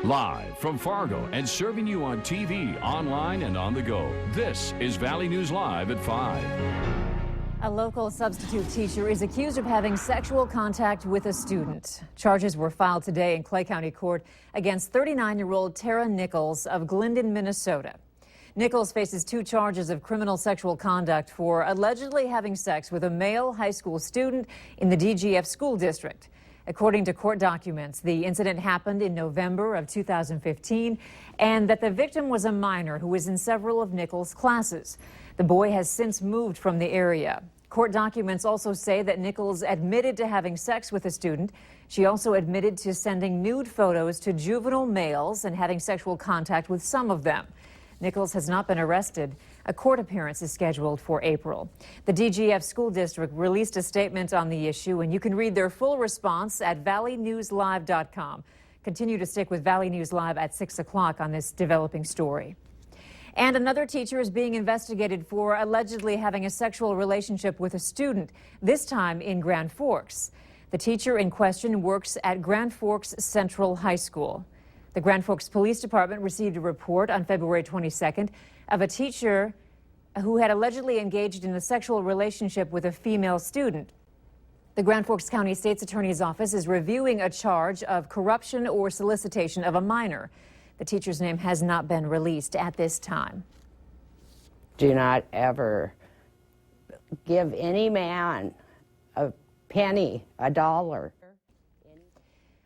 Live from Fargo and serving you on TV, online, and on the go. This is Valley News Live at 5. A local substitute teacher is accused of having sexual contact with a student. Charges were filed today in Clay County Court against 39-year-old Tara Nichols of Glendon, Minnesota. Nichols faces 2 charges of criminal sexual conduct for allegedly having sex with a male high school student in the DGF school district. According to court documents, the incident happened in November of 2015 and that the victim was a minor who was in several of Nichols' classes. The boy has since moved from the area. Court documents also say that Nichols admitted to having sex with a student. She also admitted to sending nude photos to juvenile males and having sexual contact with some of them. Nichols has not been arrested. A court appearance is scheduled for April. The DGF School District released a statement on the issue, and you can read their full response at valleynewslive.com. Continue to stick with Valley News Live at 6 o'clock on this developing story. And another teacher is being investigated for allegedly having a sexual relationship with a student, this time in Grand Forks. The teacher in question works at Grand Forks Central High School. The Grand Forks Police Department received a report on February 22nd of a teacher who had allegedly engaged in a sexual relationship with a female student. The Grand Forks County State's Attorney's Office is reviewing a charge of corruption or solicitation of a minor. The teacher's name has not been released at this time. Do not ever give any man a penny, a dollar.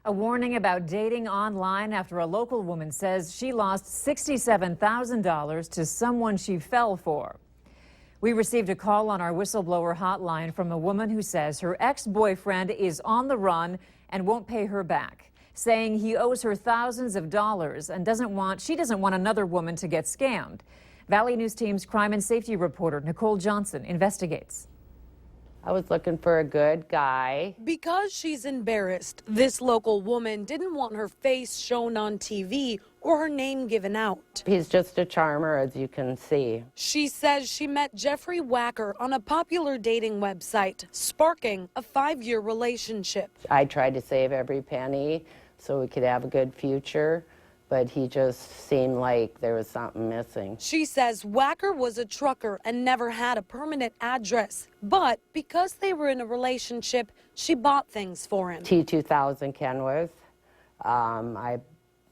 A warning about dating online after a local woman says she lost $67,000 to someone she fell for. We received a call on our whistleblower hotline from a woman who says her ex-boyfriend is on the run and won't pay her back, saying he owes her thousands of dollars and she doesn't want another woman to get scammed. Valley News Team's crime and safety reporter Nicole Johnson investigates. I was looking for a good guy. Because she's embarrassed, this local woman didn't want her face shown on TV or her name given out. He's just a charmer, as you can see. She says she met Jeffrey Wacker on a popular dating website, sparking a 5-year relationship. I tried to save every penny so we could have a good future, but he just seemed like there was something missing. She says Wacker was a trucker and never had a permanent address, but because they were in a relationship, she bought things for him. T2000 Kenworth. I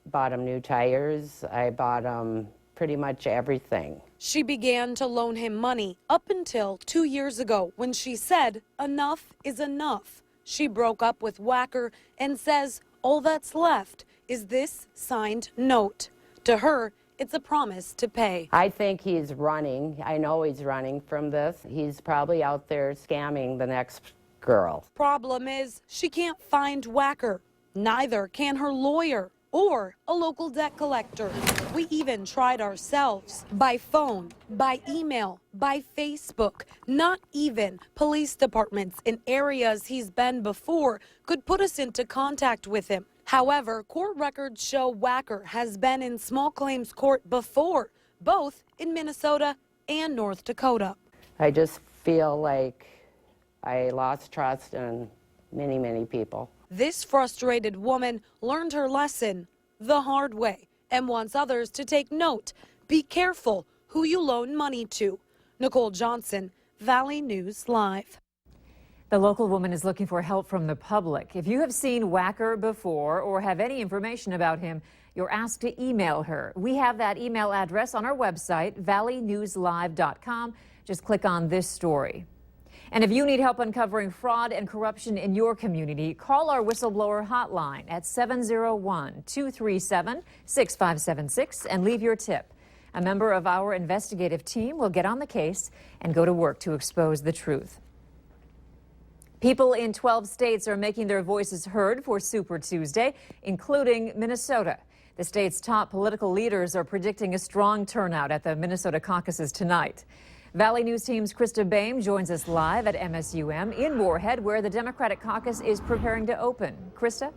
bought him new tires. I bought him pretty much everything. She began to loan him money up until 2 years ago when she said enough is enough. She broke up with Wacker and says all that's left is this signed note. To her, it's a promise to pay. I think he's running. I know he's running from this. He's probably out there scamming the next girl. Problem is, she can't find Wacker. Neither can her lawyer or a local debt collector. We even tried ourselves, by phone, by email, by Facebook. Not even police departments in areas he's been before could put us into contact with him. However, court records show Wacker has been in small claims court before, both in Minnesota and North Dakota. I just feel like I lost trust in many, many people. This frustrated woman learned her lesson the hard way and wants others to take note. Be careful who you loan money to. Nicole Johnson, Valley News Live. The local woman is looking for help from the public. If you have seen Wacker before or have any information about him, you're asked to email her. We have that email address on our website, valleynewslive.com. Just click on this story. And if you need help uncovering fraud and corruption in your community, call our whistleblower hotline at 701-237-6576 and leave your tip. A member of our investigative team will get on the case and go to work to expose the truth. People in 12 states are making their voices heard for Super Tuesday, including Minnesota. The state's top political leaders are predicting a strong turnout at the Minnesota caucuses tonight. Valley News Team's Krista Boehm joins us live at MSUM in Moorhead, where the Democratic caucus is preparing to open. Krista?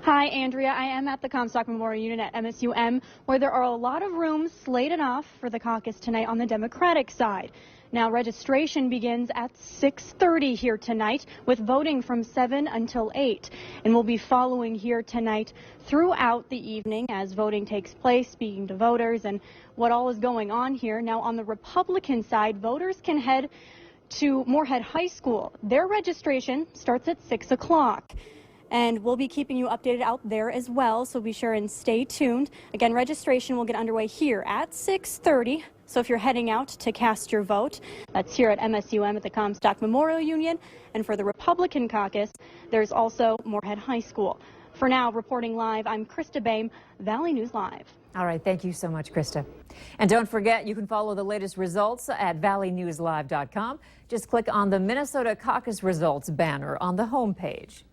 Hi, Andrea. I am at the Comstock Memorial Unit at MSUM, where there are a lot of rooms slated off for the caucus tonight on the Democratic side. Now, registration begins at 6:30 here tonight with voting from 7 until 8. And we'll be following here tonight throughout the evening as voting takes place, speaking to voters and what all is going on here. Now, on the Republican side, voters can head to Moorhead High School. Their registration starts at 6 o'clock. And we'll be keeping you updated out there as well, so be sure and stay tuned. Again, registration will get underway here at 6:30. So if you're heading out to cast your vote, that's here at MSUM at the Comstock Memorial Union. And for the Republican caucus, there's also Moorhead High School. For now, reporting live, I'm Krista Boehm, Valley News Live. All right, thank you so much, Krista. And don't forget, you can follow the latest results at valleynewslive.com. Just click on the Minnesota Caucus Results banner on the homepage.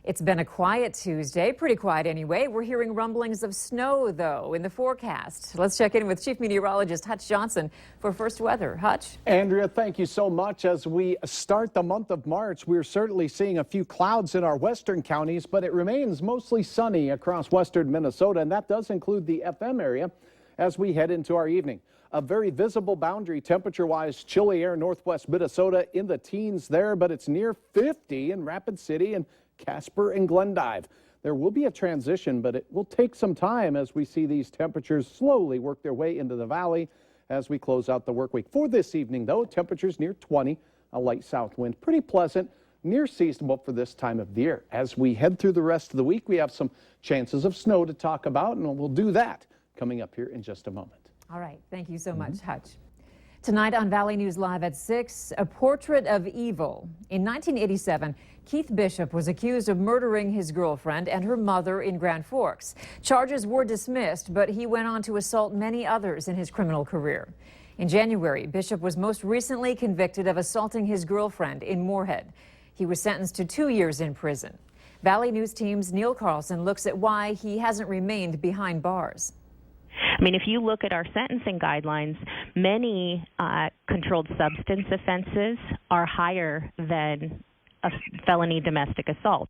It's been a quiet Tuesday, pretty quiet anyway. We're hearing rumblings of snow, though, in the forecast. Let's check in with Chief Meteorologist Hutch Johnson for first weather. Hutch? Andrea, thank you so much. As we start the month of March, we're certainly seeing a few clouds in our western counties, but it remains mostly sunny across western Minnesota, and that does include the FM area as we head into our evening. A very visible boundary temperature-wise, chilly air northwest Minnesota in the teens there, but it's near 50 in Rapid City and Casper and Glendive. There will be a transition, but it will take some time as we see these temperatures slowly work their way into the valley as we close out the work week. For this evening, though, temperatures near 20, a light south wind, pretty pleasant, near seasonable for this time of the year. As we head through the rest of the week, we have some chances of snow to talk about, and we'll do that coming up here in just a moment. All right, thank you so much, Hutch. Tonight on Valley News Live at 6, a portrait of evil. In 1987, Keith Bishop was accused of murdering his girlfriend and her mother in Grand Forks. Charges were dismissed, but he went on to assault many others in his criminal career. In January, Bishop was most recently convicted of assaulting his girlfriend in Moorhead. He was sentenced to 2 years in prison. Valley News Team's Neil Carlson looks at why he hasn't remained behind bars. I mean, if you look at our sentencing guidelines, many controlled substance offenses are higher than a felony domestic assault.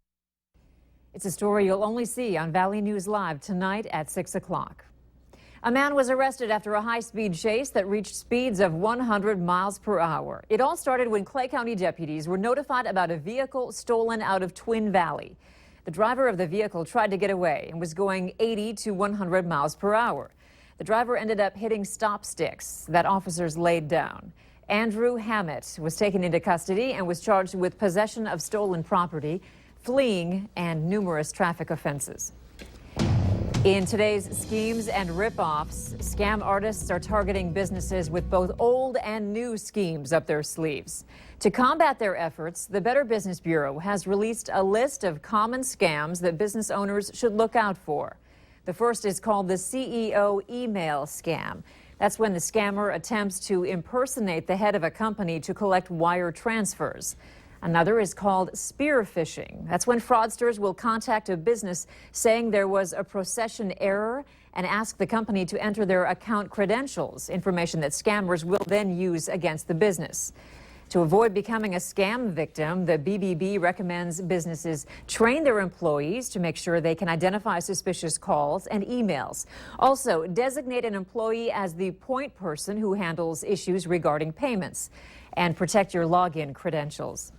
It's a story you'll only see on Valley News Live tonight at 6 o'clock. A man was arrested after a high-speed chase that reached speeds of 100 miles per hour. It all started when Clay County deputies were notified about a vehicle stolen out of Twin Valley. The driver of the vehicle tried to get away and was going 80 to 100 miles per hour. The driver ended up hitting stop sticks that officers laid down. Andrew Hammett was taken into custody and was charged with possession of stolen property, fleeing, and numerous traffic offenses. In today's schemes and rip-offs, scam artists are targeting businesses with both old and new schemes up their sleeves. To combat their efforts, the Better Business Bureau has released a list of common scams that business owners should look out for. The first is called the CEO email scam. That's when the scammer attempts to impersonate the head of a company to collect wire transfers. Another is called spear phishing. That's when fraudsters will contact a business saying there was a procession error and ask the company to enter their account credentials, information that scammers will then use against the business. To avoid becoming a scam victim, the BBB recommends businesses train their employees to make sure they can identify suspicious calls and emails. Also, designate an employee as the point person who handles issues regarding payments, and protect your login credentials.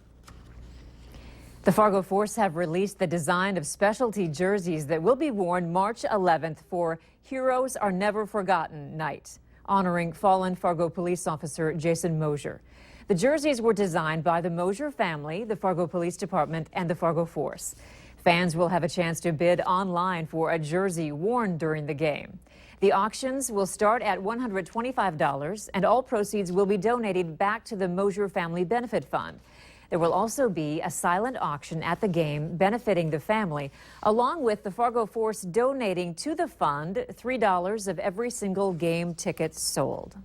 The Fargo Force have released the design of specialty jerseys that will be worn March 11th for Heroes Are Never Forgotten Night, honoring fallen Fargo police officer Jason Mosier. The jerseys were designed by the Mosier family, the Fargo Police Department, and the Fargo Force. Fans will have a chance to bid online for a jersey worn during the game. The auctions will start at $125, and all proceeds will be donated back to the Mosier Family Benefit Fund. There will also be a silent auction at the game benefiting the family, along with the Fargo Force donating to the fund $3 of every single game ticket sold.